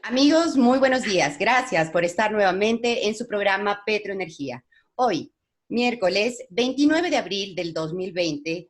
Amigos, muy buenos días. Gracias por estar nuevamente en su programa Petroenergía. Hoy, miércoles 29 de abril del 2020,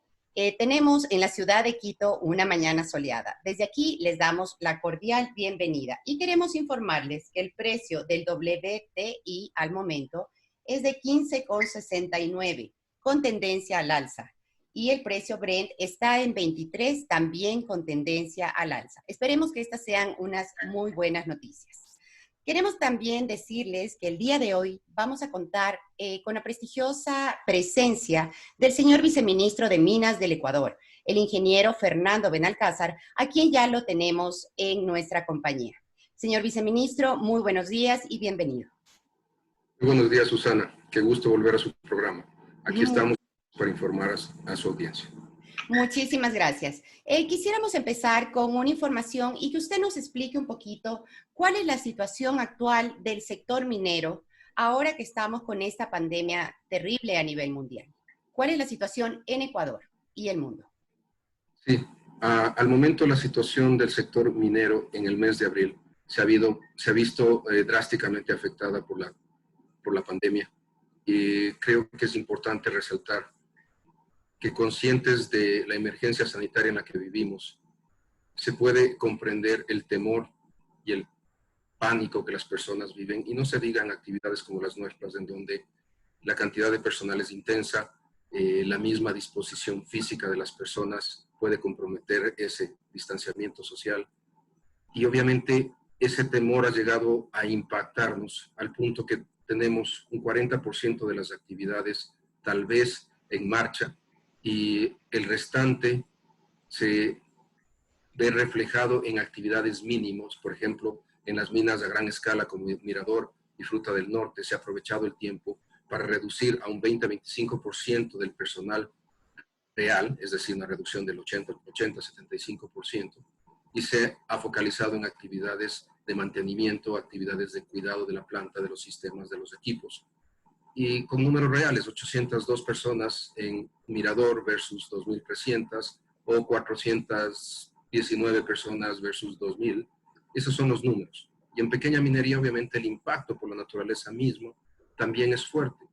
tenemos en la ciudad de Quito una mañana soleada. Desde aquí les damos la cordial bienvenida y queremos informarles que el precio del WTI al momento es de 15,69 con tendencia al alza. Y el precio Brent está en 23, también con tendencia al alza. Esperemos que estas sean unas muy buenas noticias. Queremos también decirles que el día de hoy vamos a contar con la prestigiosa presencia del señor viceministro de Minas del Ecuador, el ingeniero Fernando Benalcázar, a quien ya lo tenemos en nuestra compañía. Señor viceministro, muy buenos días y bienvenido. Muy buenos días, Susana. Qué gusto volver a su programa. Aquí estamos para informar a su audiencia. Muchísimas gracias. Quisiéramos empezar con una información y que usted nos explique un poquito cuál es la situación actual del sector minero ahora que estamos con esta pandemia terrible a nivel mundial. ¿Cuál es la situación en Ecuador y el mundo? Sí, al momento la situación del sector minero en el mes de abril se ha visto drásticamente afectada por la pandemia. Y creo que es importante resaltar que conscientes de la emergencia sanitaria en la que vivimos, se puede comprender el temor y el pánico que las personas viven, y no se digan actividades como las nuestras, en donde la cantidad de personal es intensa, la misma disposición física de las personas puede comprometer ese distanciamiento social, y obviamente ese temor ha llegado a impactarnos al punto que tenemos un 40% de las actividades tal vez en marcha, y el restante se ve reflejado en actividades mínimos. Por ejemplo, en las minas a gran escala como Mirador y Fruta del Norte se ha aprovechado el tiempo para reducir a un 20-25% del personal real, es decir, una reducción del 80-75%, y se ha focalizado en actividades de mantenimiento, actividades de cuidado de la planta, de los sistemas, de los equipos. Y con números reales, 802 personas en Mirador versus 2.300, o 419 personas versus 2.000. Esos son los números. Y en pequeña minería, obviamente, el impacto por la naturaleza mismo también es fuerte.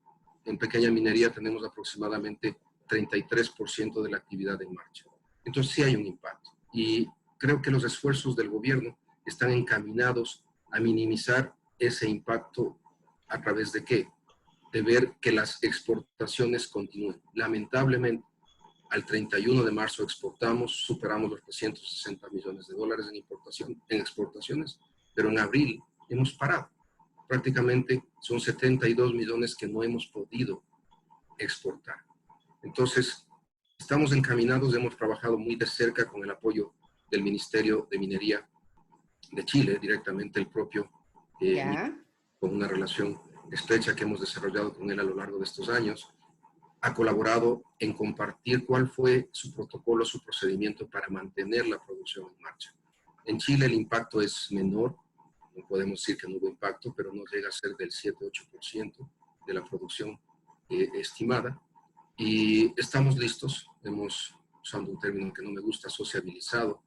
En pequeña minería tenemos aproximadamente 33% de la actividad en marcha. Entonces sí hay un impacto. Y creo que los esfuerzos del gobierno están encaminados a minimizar ese impacto. ¿A través de qué? De ver que las exportaciones continúen. Lamentablemente, al 31 de marzo superamos los 360 millones de dólares en exportaciones, pero en abril hemos parado. Prácticamente son 72 millones que no hemos podido exportar. Entonces, estamos encaminados, hemos trabajado muy de cerca con el apoyo del Ministerio de Minería de Chile, directamente el propio, con una relación estrecha que hemos desarrollado con él a lo largo de estos años. Ha colaborado en compartir cuál fue su protocolo, su procedimiento para mantener la producción en marcha. En Chile el impacto es menor, no podemos decir que no hubo impacto, pero no llega a ser del 7-8% de la producción estimada. Y estamos listos, hemos, usando un término que no me gusta, sociabilizado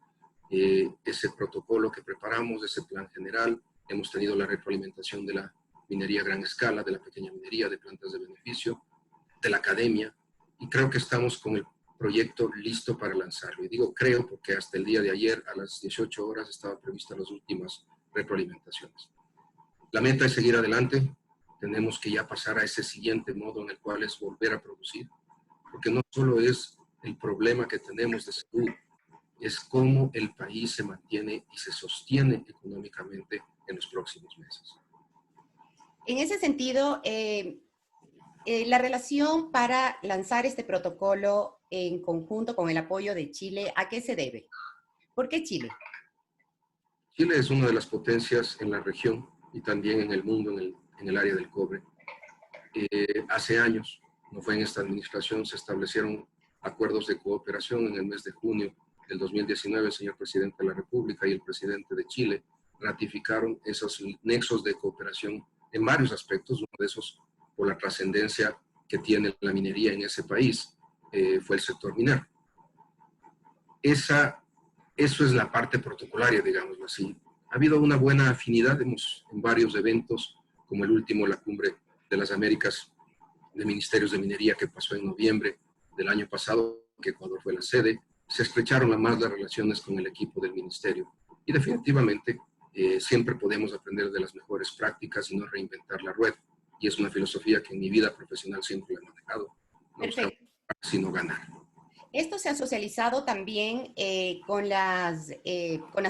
ese protocolo que preparamos, ese plan general. Hemos tenido la retroalimentación de la minería a gran escala, de la pequeña minería, de plantas de beneficio, de la academia, y creo que estamos con el proyecto listo para lanzarlo. Y digo creo porque hasta el día de ayer a las 18 horas estaban previstas las últimas retroalimentaciones. La meta es seguir adelante, tenemos que ya pasar a ese siguiente modo en el cual es volver a producir, porque no solo es el problema que tenemos de salud, es cómo el país se mantiene y se sostiene económicamente en los próximos meses. En ese sentido, la relación para lanzar este protocolo en conjunto con el apoyo de Chile, ¿a qué se debe? ¿Por qué Chile? Chile es una de las potencias en la región y también en el mundo en el área del cobre. Hace años, no fue en esta administración, se establecieron acuerdos de cooperación en el mes de junio del 2019. El señor presidente de la República y el presidente de Chile ratificaron esos nexos de cooperación en varios aspectos. Uno de esos, por la trascendencia que tiene la minería en ese país, fue el sector minero. Eso es la parte protocolaria, digámoslo así. ha habido una buena afinidad. Hemos en varios eventos, como el último, la Cumbre de las Américas de Ministerios de Minería, que pasó en noviembre del año pasado, que Ecuador fue la sede, se estrecharon más las relaciones con el equipo del ministerio. Y definitivamente siempre podemos aprender de las mejores prácticas y no reinventar la rueda. Y es una filosofía que en mi vida profesional siempre he manejado. No buscamos sino ganar. Esto se ha socializado también con las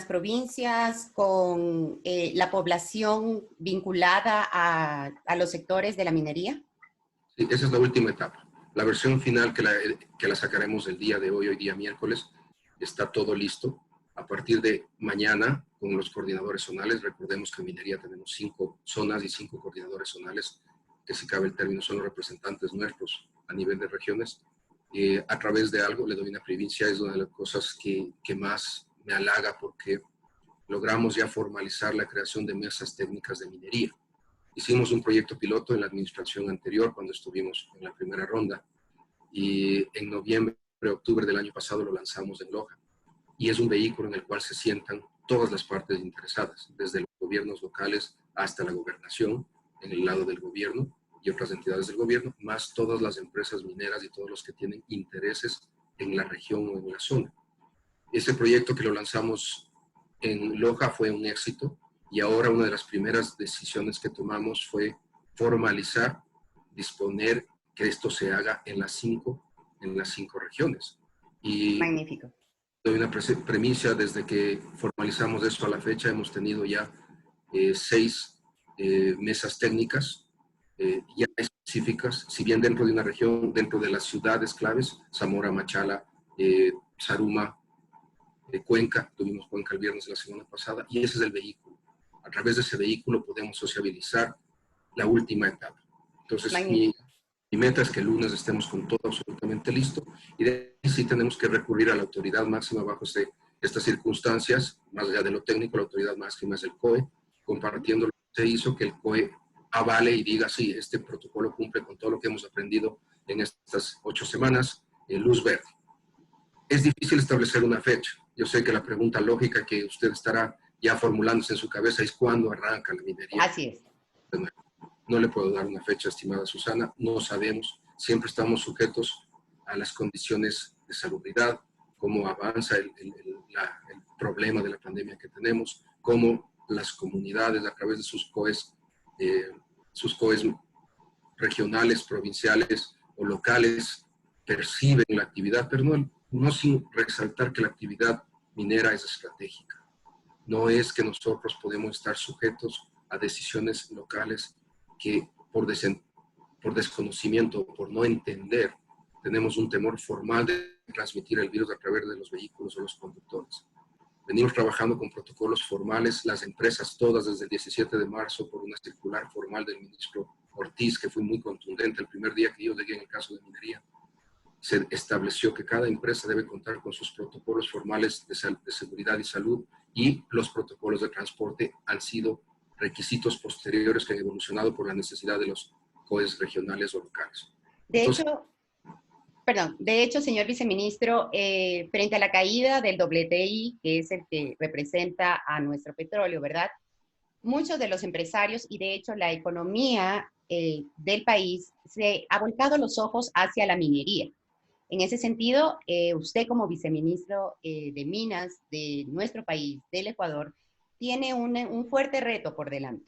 provincias, con la población vinculada a los sectores de la minería. Sí, esa es la última etapa. La versión final que la sacaremos el día de hoy día miércoles, está todo listo. A partir de mañana, con los coordinadores zonales, recordemos que en minería tenemos 5 zonas y 5 coordinadores zonales, que si cabe el término son los representantes nuestros a nivel de regiones. A través de algo, le doy una primicia, es una de las cosas que más me halaga, porque logramos ya formalizar la creación de mesas técnicas de minería. Hicimos un proyecto piloto en la administración anterior, cuando estuvimos en la primera ronda, y en noviembre, octubre del año pasado lo lanzamos en Loja. Y es un vehículo en el cual se sientan todas las partes interesadas, desde los gobiernos locales hasta la gobernación, en el lado del gobierno y otras entidades del gobierno, más todas las empresas mineras y todos los que tienen intereses en la región o en la zona. Ese proyecto que lo lanzamos en Loja fue un éxito, y ahora una de las primeras decisiones que tomamos fue formalizar, disponer que esto se haga en las cinco regiones. Y magnífico. Doy una premisa: desde que formalizamos eso a la fecha, hemos tenido ya 6 mesas técnicas ya específicas, si bien dentro de una región, dentro de las ciudades claves, Zamora, Machala, Zaruma, Cuenca. Tuvimos Cuenca el viernes de la semana pasada, y ese es el vehículo. A través de ese vehículo podemos sociabilizar la última etapa. Entonces, mi meta es que el lunes estemos con todo absolutamente listo, y de ahí sí tenemos que recurrir a la autoridad máxima bajo estas circunstancias. Más allá de lo técnico, la autoridad máxima es el COE, compartiendo lo que se hizo, que el COE avale y diga: sí, este protocolo cumple con todo lo que hemos aprendido en estas 8 semanas, luz verde. Es difícil establecer una fecha. Yo sé que la pregunta lógica que usted estará ya formulándose en su cabeza es: ¿cuándo arranca la minería? Así es. No le puedo dar una fecha estimada, Susana. No sabemos. Siempre estamos sujetos a las condiciones de salubridad, cómo avanza el problema de la pandemia que tenemos, cómo las comunidades, a través de sus COEs regionales, provinciales o locales, perciben la actividad, pero no sin resaltar que la actividad minera es estratégica. No es que nosotros podemos estar sujetos a decisiones locales que por desconocimiento o por no entender, tenemos un temor formal de transmitir el virus a través de los vehículos o los conductores. Venimos trabajando con protocolos formales, las empresas todas, desde el 17 de marzo, por una circular formal del ministro Ortiz, que fue muy contundente el primer día que yo llegué en el caso de minería. Se estableció que cada empresa debe contar con sus protocolos formales de seguridad y salud, y los protocolos de transporte han sido requisitos posteriores que han evolucionado por la necesidad de los COEs regionales o locales. De hecho, señor viceministro, frente a la caída del WTI, que es el que representa a nuestro petróleo, ¿verdad? Muchos de los empresarios, y de hecho la economía del país, se ha volcado los ojos hacia la minería. En ese sentido, usted como viceministro de Minas de nuestro país, del Ecuador, tiene un fuerte reto por delante.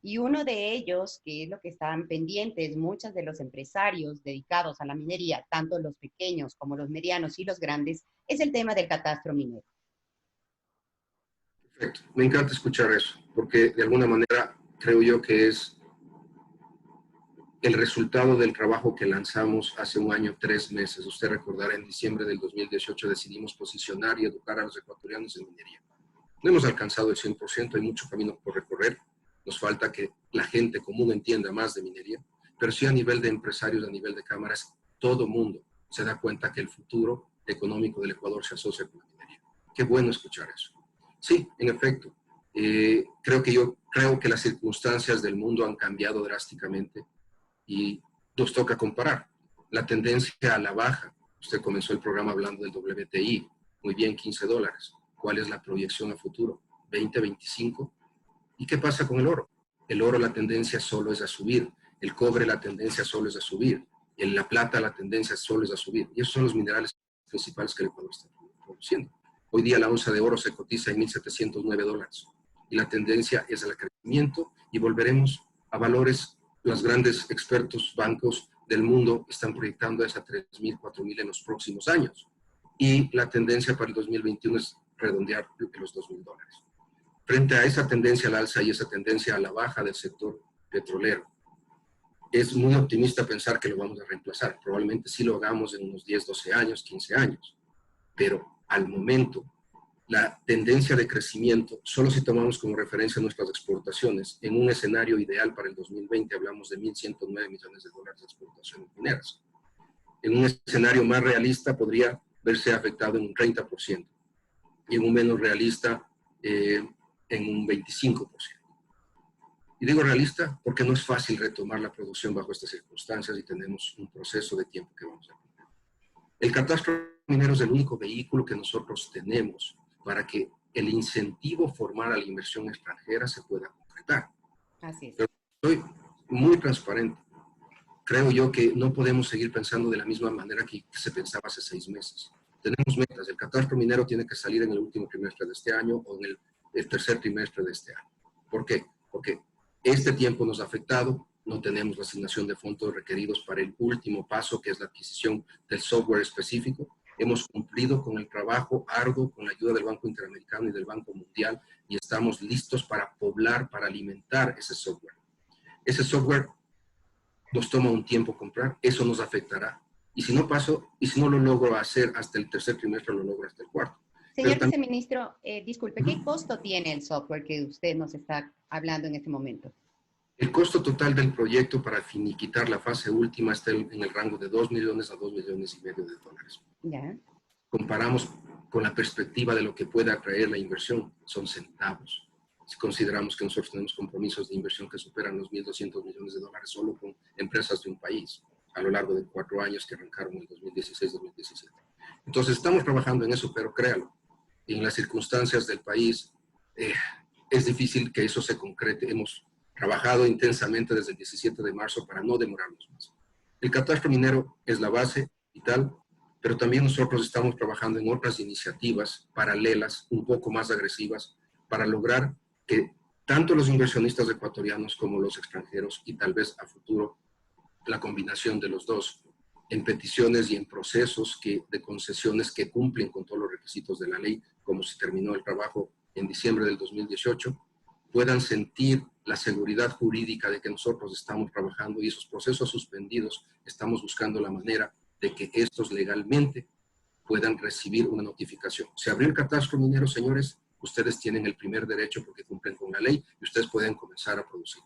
Y uno de ellos, que es lo que están pendientes muchos de los empresarios dedicados a la minería, tanto los pequeños como los medianos y los grandes, es el tema del catastro minero. Perfecto. Me encanta escuchar eso, porque de alguna manera creo yo que es el resultado del trabajo que lanzamos hace un año, 3 meses. Usted recordará, en diciembre del 2018 decidimos posicionar y educar a los ecuatorianos en minería. No hemos alcanzado el 100%, hay mucho camino por recorrer. Nos falta que la gente común entienda más de minería, pero sí a nivel de empresarios, a nivel de cámaras, todo mundo se da cuenta que el futuro económico del Ecuador se asocia con la minería. Qué bueno escuchar eso. Sí, en efecto, creo que las circunstancias del mundo han cambiado drásticamente, y nos toca comparar. La tendencia a la baja, usted comenzó el programa hablando del WTI, muy bien, $15. ¿Cuál es la proyección a futuro? 20, 25. ¿Y qué pasa con el oro? El oro, la tendencia solo es a subir. El cobre, la tendencia solo es a subir. La plata, la tendencia solo es a subir. Y esos son los minerales principales que el Ecuador está produciendo. Hoy día la onza de oro se cotiza en $1,709 y la tendencia es al crecimiento y volveremos a valores. Los grandes expertos bancos del mundo están proyectando a 3.000, 4.000 en los próximos años y la tendencia para el 2021 es redondear los $2.000. Frente a esa tendencia al alza y esa tendencia a la baja del sector petrolero, es muy optimista pensar que lo vamos a reemplazar. Probablemente sí lo hagamos en unos 10, 12 años, 15 años, pero al momento la tendencia de crecimiento, solo si tomamos como referencia nuestras exportaciones, en un escenario ideal para el 2020 hablamos de $1.109 millones de exportaciones mineras. En un escenario más realista podría verse afectado en un 30% y en un menos realista en un 25%. Y digo realista porque no es fácil retomar la producción bajo estas circunstancias y tenemos un proceso de tiempo que vamos a cumplir. El catastro minero es el único vehículo que nosotros tenemos para que el incentivo formal a la inversión extranjera se pueda concretar. Así es. Pero soy muy transparente. Creo yo que no podemos seguir pensando de la misma manera que se pensaba hace 6 meses. Tenemos metas. El catastro minero tiene que salir en el último trimestre de este año o en el tercer trimestre de este año. ¿Por qué? Porque este tiempo nos ha afectado, no tenemos la asignación de fondos requeridos para el último paso, que es la adquisición del software específico. Hemos cumplido con el trabajo arduo con la ayuda del Banco Interamericano y del Banco Mundial y estamos listos para poblar, para alimentar ese software. Ese software nos toma un tiempo comprar, eso nos afectará. Y si no lo logro hacer hasta el tercer trimestre, lo logro hasta el cuarto. Señor viceministro, disculpe, ¿qué costo tiene el software que usted nos está hablando en este momento? El costo total del proyecto para finiquitar la fase última está en el rango de $2 millones a $2,5 millones de dólares. Ya. Comparamos con la perspectiva de lo que pueda atraer la inversión, son centavos. Si consideramos que nosotros tenemos compromisos de inversión que superan los 1.200 millones de dólares solo con empresas de un país a lo largo de 4 años que arrancaron en el 2016-2017. Entonces estamos trabajando en eso, pero créalo, en las circunstancias del país es difícil que eso se concrete. Hemos trabajado intensamente desde el 17 de marzo para no demorarnos más. El catastro minero es la base vital, pero también nosotros estamos trabajando en otras iniciativas paralelas, un poco más agresivas, para lograr que tanto los inversionistas ecuatorianos como los extranjeros, y tal vez a futuro la combinación de los dos, en peticiones y en procesos de concesiones que cumplen con todos los requisitos de la ley, como se terminó el trabajo en diciembre del 2018, puedan sentir la seguridad jurídica de que nosotros estamos trabajando y esos procesos suspendidos estamos buscando la manera de que estos legalmente puedan recibir una notificación. Se abrió el catastro minero, señores, ustedes tienen el primer derecho porque cumplen con la ley y ustedes pueden comenzar a producir.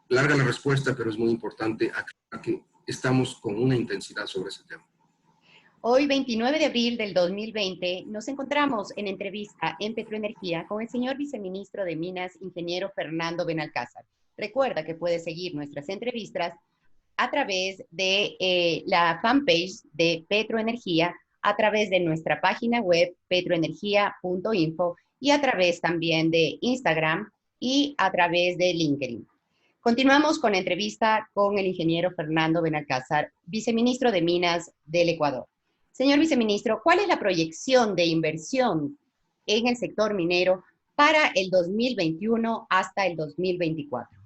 Larga la respuesta, pero es muy importante aclarar que estamos con una intensidad sobre ese tema. Hoy, 29 de abril del 2020, nos encontramos en entrevista en Petroenergía con el señor viceministro de Minas, ingeniero Fernando Benalcázar. Recuerda que puedes seguir nuestras entrevistas a través de la fanpage de Petroenergía, a través de nuestra página web petroenergia.info y a través también de Instagram y a través de LinkedIn. Continuamos con la entrevista con el ingeniero Fernando Benalcázar, viceministro de Minas del Ecuador. Señor viceministro, ¿cuál es la proyección de inversión en el sector minero para el 2021 hasta el 2024?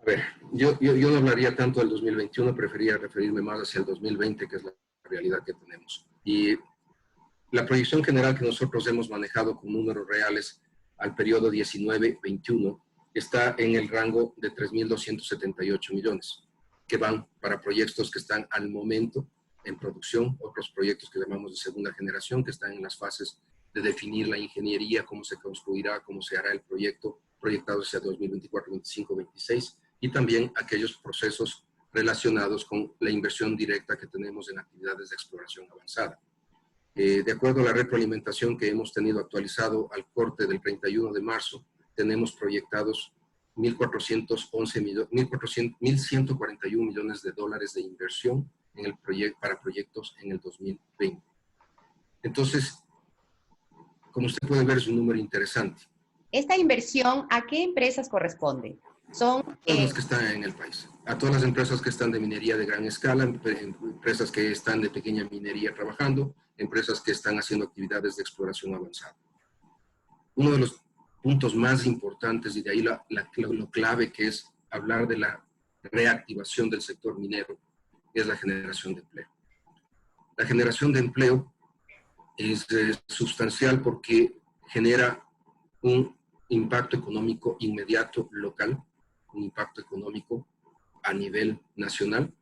A ver, yo no hablaría tanto del 2021, preferiría referirme más hacia el 2020, que es la realidad que tenemos. Y la proyección general que nosotros hemos manejado con números reales al periodo 19-21 está en el rango de 3.278 millones, que van para proyectos que están al momento en producción, otros proyectos que llamamos de segunda generación, que están en las fases de definir la ingeniería, cómo se construirá, cómo se hará el proyecto, proyectado hacia 2024, 25, 26, y también aquellos procesos relacionados con la inversión directa que tenemos en actividades de exploración avanzada. De acuerdo a la retroalimentación que hemos tenido actualizado al corte del 31 de marzo, tenemos proyectados 1.141 millones de dólares de inversión en para proyectos en el 2020. Entonces, como usted puede ver, es un número interesante. ¿Esta inversión a qué empresas corresponde? Son Todas las que están en el país. A todas las empresas que están de minería de gran escala, empresas que están de pequeña minería trabajando, empresas que están haciendo actividades de exploración avanzada. Uno de los puntos más importantes, y de ahí lo clave que es hablar de la reactivación del sector minero, es la generación de empleo. La generación de empleo es sustancial porque genera un impacto económico inmediato local, un impacto económico a nivel nacional,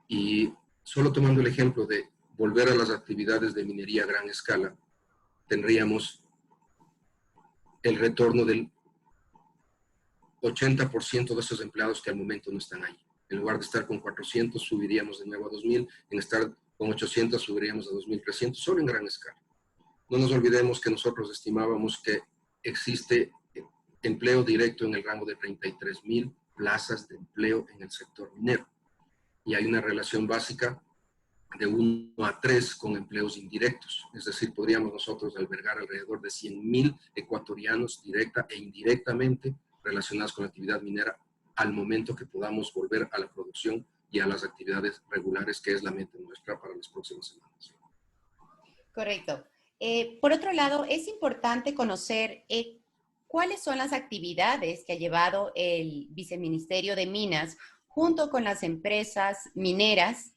y solo tomando el ejemplo de volver a las actividades de minería a gran escala, tendríamos el retorno del 80% de esos empleados que al momento no están ahí. En lugar de estar con 400, subiríamos de nuevo a 2.000, en estar con 800 subiríamos a 2.300, solo en gran escala. No nos olvidemos que nosotros estimábamos que existe empleo directo en el rango de 33.000 plazas de empleo en el sector minero. Y hay una relación básica de 1 a 3 con empleos indirectos. Es decir, podríamos nosotros albergar alrededor de 100.000 ecuatorianos directa e indirectamente relacionados con la actividad minera al momento que podamos volver a la producción y a las actividades regulares, que es la meta nuestra para las próximas semanas. Correcto. Por otro lado, es importante conocer cuáles son las actividades que ha llevado el Viceministerio de Minas junto con las empresas mineras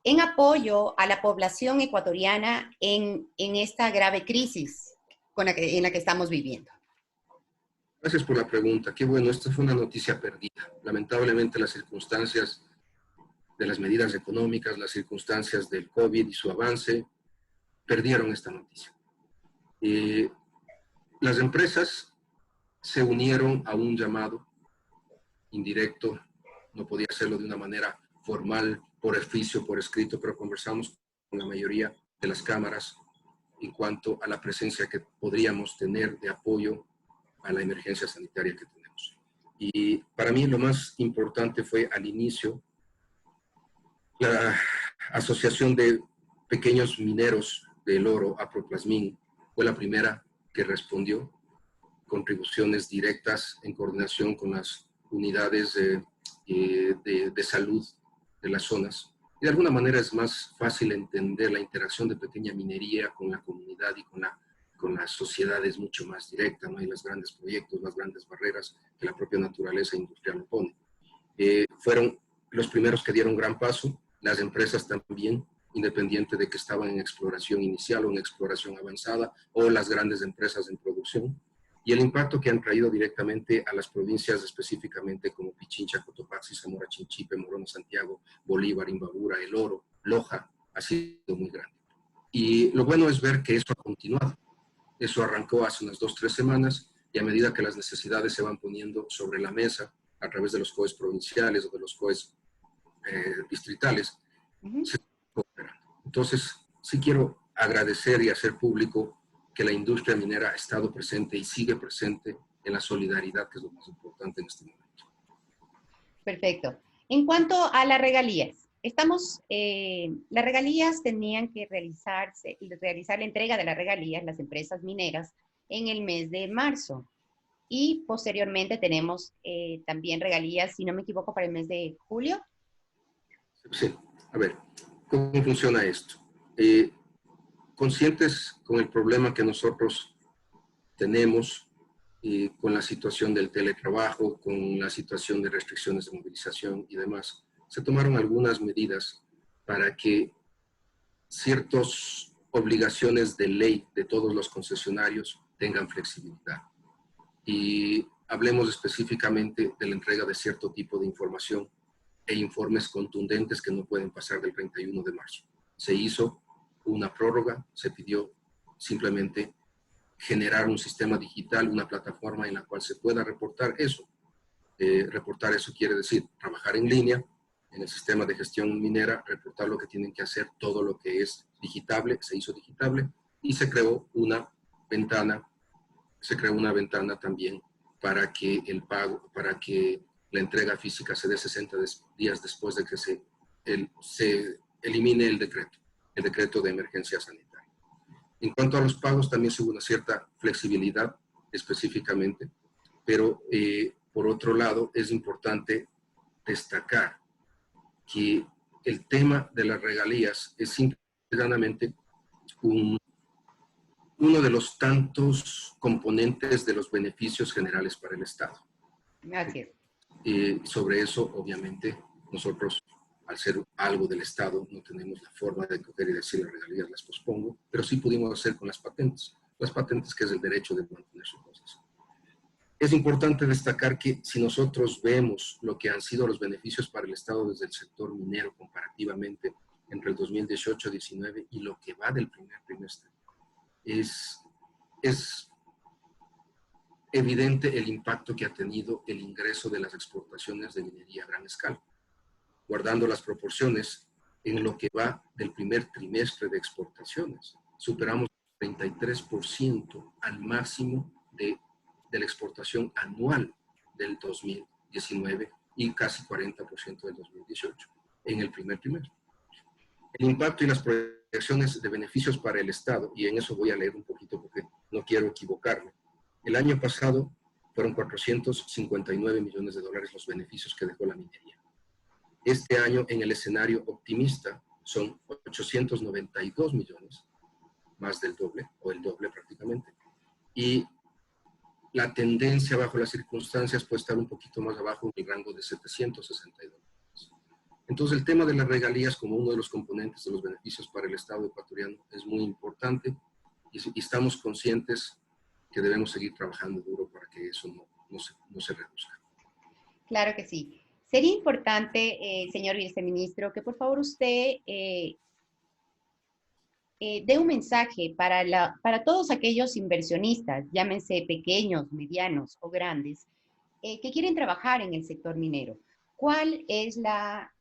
en apoyo a la población ecuatoriana en esta grave crisis en la que estamos viviendo. Gracias por la pregunta. Qué bueno, esta fue una noticia perdida. Lamentablemente las circunstancias de las medidas económicas, las circunstancias del COVID y su avance, perdieron esta noticia. Las empresas se unieron a un llamado indirecto, no podía hacerlo de una manera formal, por oficio, por escrito, pero conversamos con la mayoría de las cámaras en cuanto a la presencia que podríamos tener de apoyo a la emergencia sanitaria que tenemos. Y para mí lo más importante fue al inicio la Asociación de Pequeños Mineros del Oro, Aproplasmin, fue la primera que respondió, contribuciones directas en coordinación con las unidades de salud de las zonas. Y de alguna manera es más fácil entender la interacción de pequeña minería con la comunidad y con la sociedad, es mucho más directa, no hay los grandes proyectos, las grandes barreras que la propia naturaleza industrial opone. Fueron los primeros que dieron gran paso, las empresas también, independiente de que estaban en exploración inicial o en exploración avanzada, o las grandes empresas en producción, y el impacto que han traído directamente a las provincias específicamente como Pichincha, Cotopaxi, Zamora, Chinchipe, Morona, Santiago, Bolívar, Imbabura, El Oro, Loja, ha sido muy grande. Y lo bueno es ver que eso ha continuado. Eso arrancó hace unas 2 o 3 semanas, y a medida que las necesidades se van poniendo sobre la mesa a través de los COEs provinciales o de los COEs distritales, se está cooperando. Entonces, sí quiero agradecer y hacer público que la industria minera ha estado presente y sigue presente en la solidaridad, que es lo más importante en este momento. Perfecto. En cuanto a las regalías, las regalías tenían que realizar la entrega de las regalías, las empresas mineras, en el mes de marzo. Y posteriormente tenemos también regalías, si no me equivoco, para el mes de julio. Sí, a ver, ¿cómo funciona esto? Conscientes con el problema que nosotros tenemos con la situación del teletrabajo, con la situación de restricciones de movilización y demás, se tomaron algunas medidas para que ciertas obligaciones de ley de todos los concesionarios tengan flexibilidad. Y hablemos específicamente de la entrega de cierto tipo de información e informes contundentes que no pueden pasar del 31 de marzo. Se hizo una prórroga, se pidió simplemente generar un sistema digital, una plataforma en la cual se pueda reportar eso. Reportar eso quiere decir trabajar en línea, en el sistema de gestión minera, reportar lo que tienen que hacer, todo lo que es digitable, se hizo digitable, y se creó una ventana también para que el pago, para que la entrega física se dé 60 días después de que se elimine el decreto de emergencia sanitaria. En cuanto a los pagos, también se hubo una cierta flexibilidad específicamente, pero por otro lado es importante destacar que el tema de las regalías es simplemente uno de los tantos componentes de los beneficios generales para el Estado. Gracias. Sobre eso, obviamente, nosotros, al ser algo del Estado, no tenemos la forma de coger y decir las regalías las pospongo, pero sí pudimos hacer con las patentes que es el derecho de mantener sus cosas. Es importante destacar que si nosotros vemos lo que han sido los beneficios para el Estado desde el sector minero comparativamente entre el 2018-19 y lo que va del primer trimestre, es evidente el impacto que ha tenido el ingreso de las exportaciones de minería a gran escala. Guardando las proporciones, en lo que va del primer trimestre de exportaciones, superamos 33% al máximo de la exportación anual del 2019 y casi 40% del 2018 en el primer trimestre. El impacto y las proyecciones de beneficios para el Estado, y en eso voy a leer un poquito porque no quiero equivocarme. El año pasado fueron 459 millones de dólares los beneficios que dejó la minería. Este año, en el escenario optimista, son 892 millones, más del doble, o el doble prácticamente. Y la tendencia bajo las circunstancias puede estar un poquito más abajo en el rango de 762. Entonces, el tema de las regalías como uno de los componentes de los beneficios para el Estado ecuatoriano es muy importante y estamos conscientes que debemos seguir trabajando duro para que eso no se reduzca. Claro que sí. Sería importante, señor viceministro, que por favor usted dé un mensaje para todos aquellos inversionistas, llámense pequeños, medianos o grandes, que quieren trabajar en el sector minero. ¿Cuál es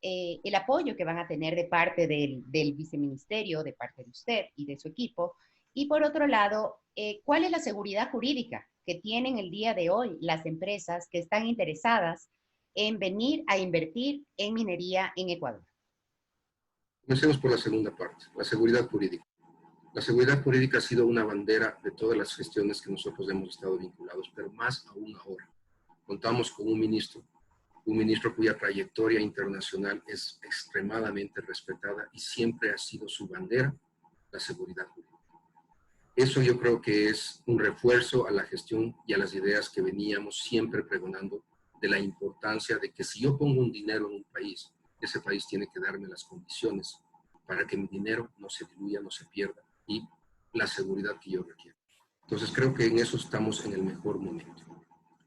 el apoyo que van a tener de parte del viceministerio, de parte de usted y de su equipo? Y por otro lado, ¿cuál es la seguridad jurídica que tienen el día de hoy las empresas que están interesadas en venir a invertir en minería en Ecuador? Comencemos por la segunda parte, la seguridad jurídica. La seguridad jurídica ha sido una bandera de todas las gestiones que nosotros hemos estado vinculados, pero más aún ahora. Contamos con un ministro cuya trayectoria internacional es extremadamente respetada y siempre ha sido su bandera, la seguridad jurídica. Eso yo creo que es un refuerzo a la gestión y a las ideas que veníamos siempre pregonando de la importancia de que si yo pongo un dinero en un país, ese país tiene que darme las condiciones para que mi dinero no se diluya, no se pierda y la seguridad que yo requiero. Entonces creo que en eso estamos en el mejor momento.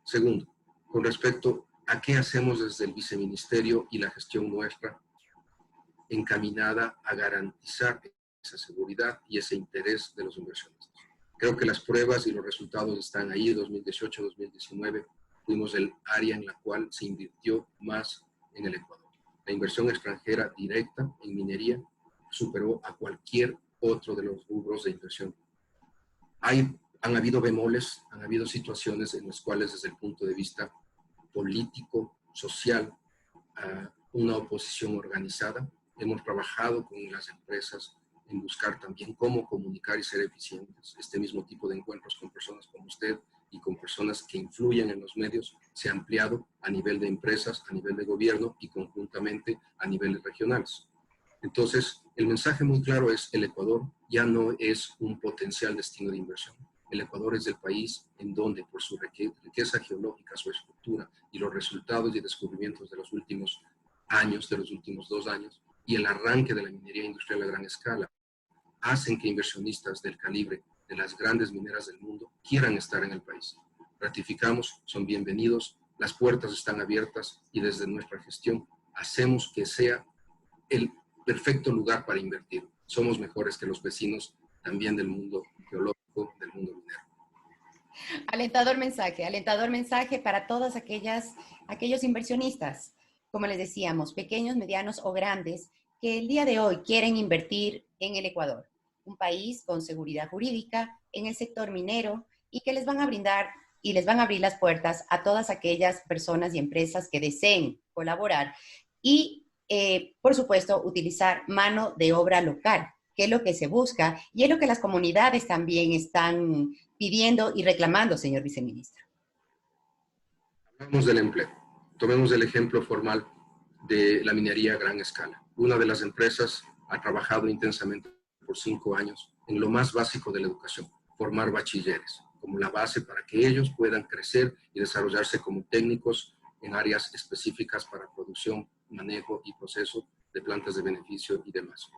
Segundo, con respecto a qué hacemos desde el viceministerio y la gestión nuestra encaminada a garantizar esa seguridad y ese interés de los inversionistas. Creo que las pruebas y los resultados están ahí. 2018-2019 fuimos el área en la cual se invirtió más en el Ecuador. La inversión extranjera directa en minería superó a cualquier otro de los rubros de inversión. Han habido bemoles, han habido situaciones en las cuales desde el punto de vista político, social, una oposición organizada. Hemos trabajado con las empresas en buscar también cómo comunicar y ser eficientes. Este mismo tipo de encuentros con personas como usted y con personas que influyen en los medios se ha ampliado a nivel de empresas, a nivel de gobierno y conjuntamente a niveles regionales. Entonces, el mensaje muy claro es: el Ecuador ya no es un potencial destino de inversión. El Ecuador es el país en donde, por su riqueza geológica, su estructura y los resultados y descubrimientos de los últimos años, de los últimos 2 años, y el arranque de la minería industrial a gran escala, hacen que inversionistas del calibre de las grandes mineras del mundo quieran estar en el país. Ratificamos, son bienvenidos, las puertas están abiertas y desde nuestra gestión hacemos que sea el perfecto lugar para invertir. Somos mejores que los vecinos también del mundo geológico, del mundo minero. Alentador mensaje para todos aquellos inversionistas, como les decíamos, pequeños, medianos o grandes, que el día de hoy quieren invertir en el Ecuador, un país con seguridad jurídica en el sector minero y que les van a brindar y les van a abrir las puertas a todas aquellas personas y empresas que deseen colaborar y, por supuesto, utilizar mano de obra local, qué es lo que se busca y es lo que las comunidades también están pidiendo y reclamando, señor viceministro. Hablamos del empleo. Tomemos el ejemplo formal de la minería a gran escala. Una de las empresas ha trabajado intensamente por 5 años en lo más básico de la educación, formar bachilleres, como la base para que ellos puedan crecer y desarrollarse como técnicos en áreas específicas para producción, manejo y proceso de plantas de beneficio y demás.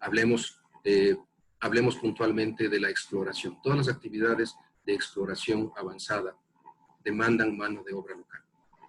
Hablemos puntualmente de la exploración. Todas las actividades de exploración avanzada demandan mano de obra local.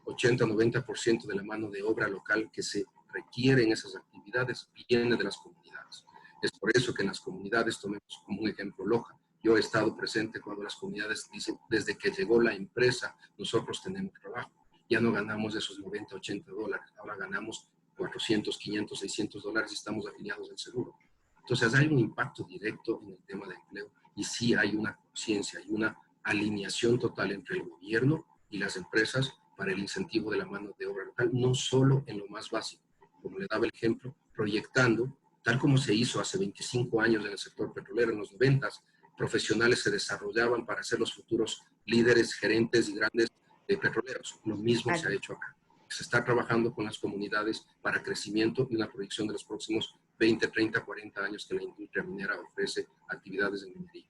80-90% de la mano de obra local que se requiere en esas actividades viene de las comunidades. Es por eso que en las comunidades, tomemos como un ejemplo Loja, yo he estado presente cuando las comunidades dicen, desde que llegó la empresa, nosotros tenemos trabajo. Ya no ganamos esos 90-80 dólares, ahora ganamos 400, 500, 600 dólares y estamos afiliados al seguro. Entonces hay un impacto directo en el tema de empleo y sí hay una conciencia y una alineación total entre el gobierno y las empresas para el incentivo de la mano de obra local, no solo en lo más básico, como le daba el ejemplo, proyectando, tal como se hizo hace 25 años en el sector petrolero, en los 90, profesionales se desarrollaban para ser los futuros líderes, gerentes y grandes petroleros. Lo mismo se ha hecho acá. Se está trabajando con las comunidades para crecimiento y una proyección de los próximos 20, 30, 40 años que la industria minera ofrece actividades de minería.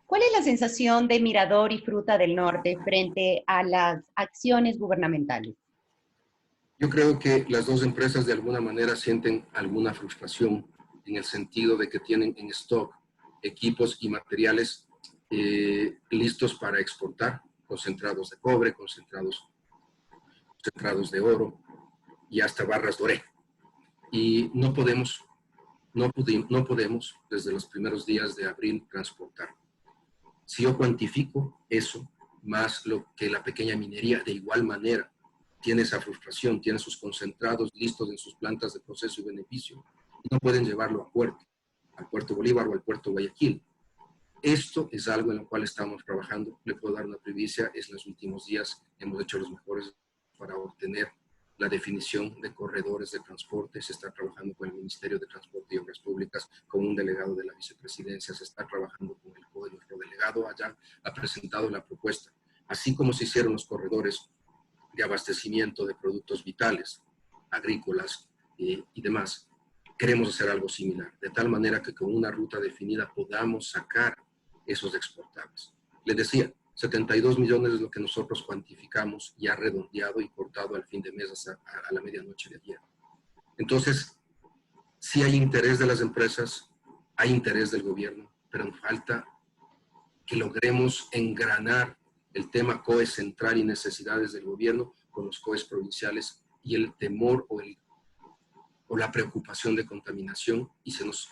¿Cuál es la sensación de Mirador y Fruta del Norte frente a las acciones gubernamentales? Yo creo que las dos empresas de alguna manera sienten alguna frustración en el sentido de que tienen en stock equipos y materiales listos para exportar, concentrados de cobre, concentrados de oro y hasta barras doré. Y no podemos desde los primeros días de abril transportar. Si yo cuantifico eso, más lo que la pequeña minería de igual manera tiene esa frustración, tiene sus concentrados listos en sus plantas de proceso y beneficio, y no pueden llevarlo al puerto Bolívar o al puerto Guayaquil. Esto es algo en lo cual estamos trabajando. Le puedo dar una primicia, en los últimos días hemos hecho los mejores para obtener la definición de corredores de transporte. Se está trabajando con el Ministerio de Transporte y Obras Públicas, con un delegado de la vicepresidencia, se está trabajando con el CODE, nuestro delegado allá ha presentado la propuesta. Así como se hicieron los corredores de abastecimiento de productos vitales, agrícolas y demás, queremos hacer algo similar, de tal manera que con una ruta definida podamos sacar esos exportables. Les decía, 72 millones es lo que nosotros cuantificamos ya redondeado y cortado al fin de mes hasta a la medianoche de ayer. Entonces, sí hay interés de las empresas, hay interés del gobierno, pero nos falta que logremos engranar el tema COE central y necesidades del gobierno con los COEs provinciales y el temor o la preocupación de contaminación y se nos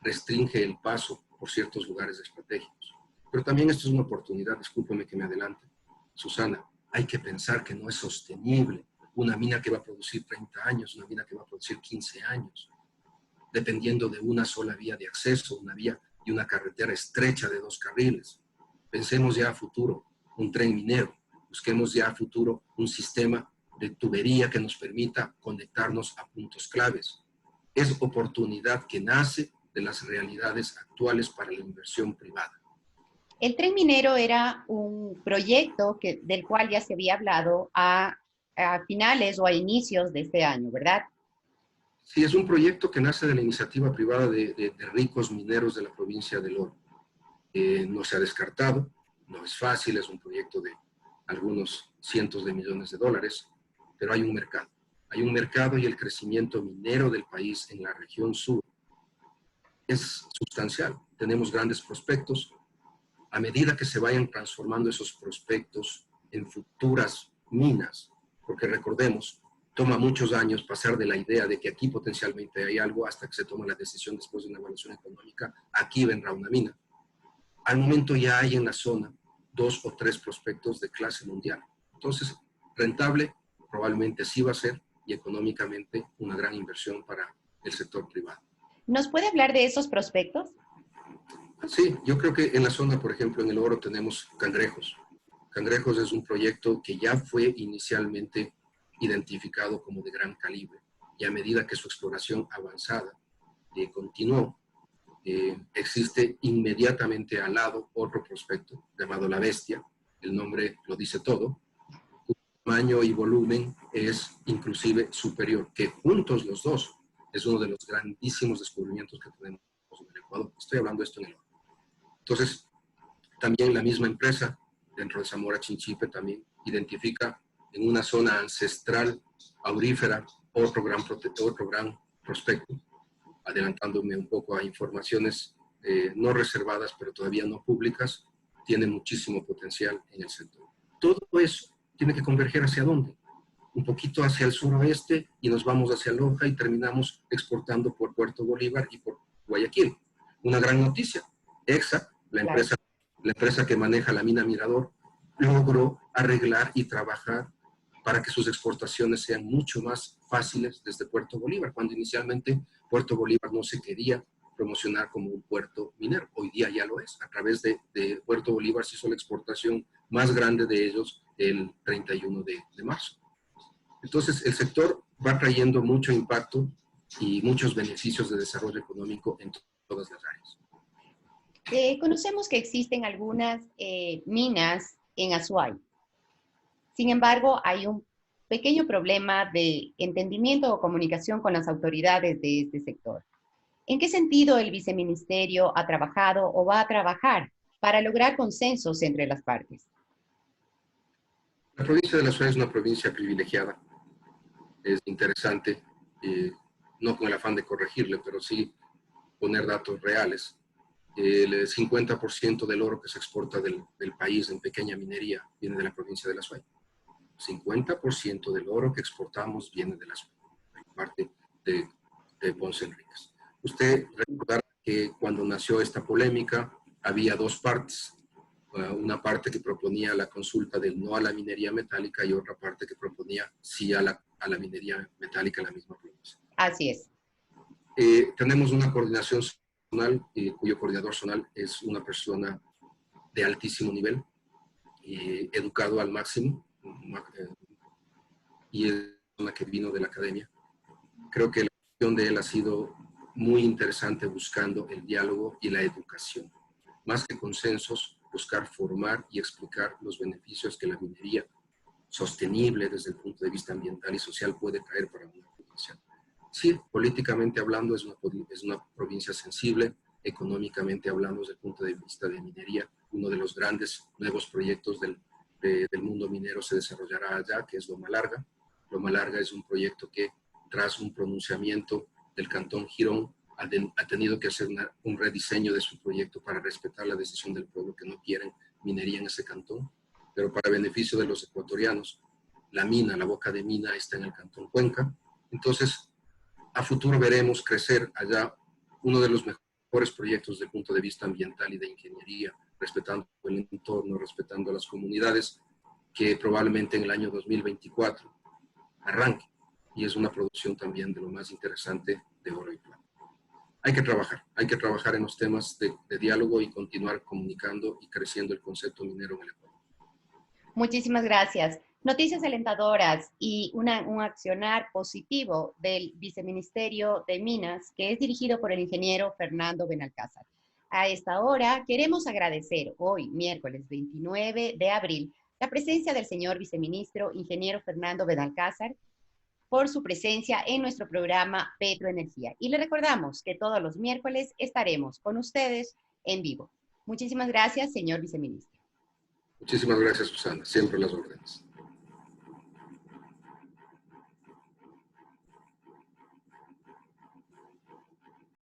restringe el paso por ciertos lugares estratégicos. Pero también esto es una oportunidad, discúlpeme que me adelante, Susana, hay que pensar que no es sostenible una mina que va a producir 30 años, una mina que va a producir 15 años, dependiendo de una sola vía de acceso, una vía y una carretera estrecha de 2 carriles. Pensemos ya a futuro un tren minero, busquemos ya a futuro un sistema de tubería que nos permita conectarnos a puntos claves. Es oportunidad que nace de las realidades actuales para la inversión privada. El tren minero era un proyecto del cual ya se había hablado a finales o a inicios de este año, ¿verdad? Sí, es un proyecto que nace de la iniciativa privada de ricos mineros de la provincia del Oro. No se ha descartado, no es fácil, es un proyecto de algunos cientos de millones de dólares, pero hay un mercado. Hay un mercado y el crecimiento minero del país en la región sur es sustancial. Tenemos grandes prospectos. A medida que se vayan transformando esos prospectos en futuras minas, porque recordemos, toma muchos años pasar de la idea de que aquí potencialmente hay algo hasta que se toma la decisión después de una evaluación económica, aquí vendrá una mina. Al momento ya hay en la zona 2 o 3 prospectos de clase mundial. Entonces, rentable probablemente sí va a ser y económicamente una gran inversión para el sector privado. ¿Nos puede hablar de esos prospectos? Sí, yo creo que en la zona, por ejemplo, en el Oro tenemos Cangrejos. Cangrejos es un proyecto que ya fue inicialmente identificado como de gran calibre y a medida que su exploración avanzada continuó. Existe inmediatamente al lado otro prospecto llamado La Bestia, el nombre lo dice todo, cuyo tamaño y volumen es inclusive superior, que juntos los dos es uno de los grandísimos descubrimientos que tenemos en el Ecuador. Estoy hablando de esto en el oro. Entonces, también la misma empresa, dentro de Zamora Chinchipe, también identifica en una zona ancestral aurífera otro gran prospecto, adelantándome un poco a informaciones no reservadas, pero todavía no públicas, tiene muchísimo potencial en el sector. Todo eso tiene que converger ¿hacia dónde? Un poquito hacia el suroeste y nos vamos hacia Loja y terminamos exportando por Puerto Bolívar y por Guayaquil. Una gran noticia. EXA, la empresa que maneja la mina Mirador, logró arreglar y trabajar para que sus exportaciones sean mucho más fáciles desde Puerto Bolívar, cuando inicialmente Puerto Bolívar no se quería promocionar como un puerto minero. Hoy día ya lo es. A través de Puerto Bolívar se hizo la exportación más grande de ellos el 31 de marzo. Entonces, el sector va trayendo mucho impacto y muchos beneficios de desarrollo económico en todas las áreas. Conocemos que existen algunas minas en Azuay. Sin embargo, hay un pequeño problema de entendimiento o comunicación con las autoridades de este sector. ¿En qué sentido el viceministerio ha trabajado o va a trabajar para lograr consensos entre las partes? La provincia de La Azuay es una provincia privilegiada. Es interesante, no con el afán de corregirle, pero sí poner datos reales. El 50% del oro que se exporta del país en pequeña minería viene de la provincia de La Azuay. 50% del oro que exportamos viene de la parte de Ponce Enríquez. Usted recordará que cuando nació esta polémica había dos partes. Una parte que proponía la consulta del no a la minería metálica y otra parte que proponía sí a la minería metálica en la misma provincia. Así es. Tenemos una coordinación zonal, cuyo coordinador zonal es una persona de altísimo nivel, educado al máximo, y es una que vino de la academia. Creo que la gestión de él ha sido muy interesante, buscando el diálogo y la educación. Más que consensos, buscar formar y explicar los beneficios que la minería sostenible desde el punto de vista ambiental y social puede traer para una provincia. Sí, políticamente hablando es una provincia sensible, económicamente hablando desde el punto de vista de minería, uno de los grandes nuevos proyectos del mundo minero se desarrollará allá, que es Loma Larga. Loma Larga es un proyecto que, tras un pronunciamiento del Cantón Girón, ha tenido que hacer un rediseño de su proyecto para respetar la decisión del pueblo que no quieren minería en ese cantón, pero para beneficio de los ecuatorianos, la mina, la boca de mina está en el Cantón Cuenca. Entonces, a futuro veremos crecer allá uno de los mejores proyectos desde el punto de vista ambiental y de ingeniería, respetando el entorno, respetando a las comunidades, que probablemente en el año 2024 arranque. Y es una producción también de lo más interesante de oro y plata. Hay que trabajar en los temas de diálogo y continuar comunicando y creciendo el concepto minero en el Ecuador. Muchísimas gracias. Noticias alentadoras y un accionar positivo del Viceministerio de Minas, que es dirigido por el ingeniero Fernando Benalcázar. A esta hora queremos agradecer hoy, miércoles 29 de abril, la presencia del señor viceministro ingeniero Fernando Benalcázar por su presencia en nuestro programa Petroenergía. Y le recordamos que todos los miércoles estaremos con ustedes en vivo. Muchísimas gracias, señor viceministro. Muchísimas gracias, Susana. Siempre las órdenes.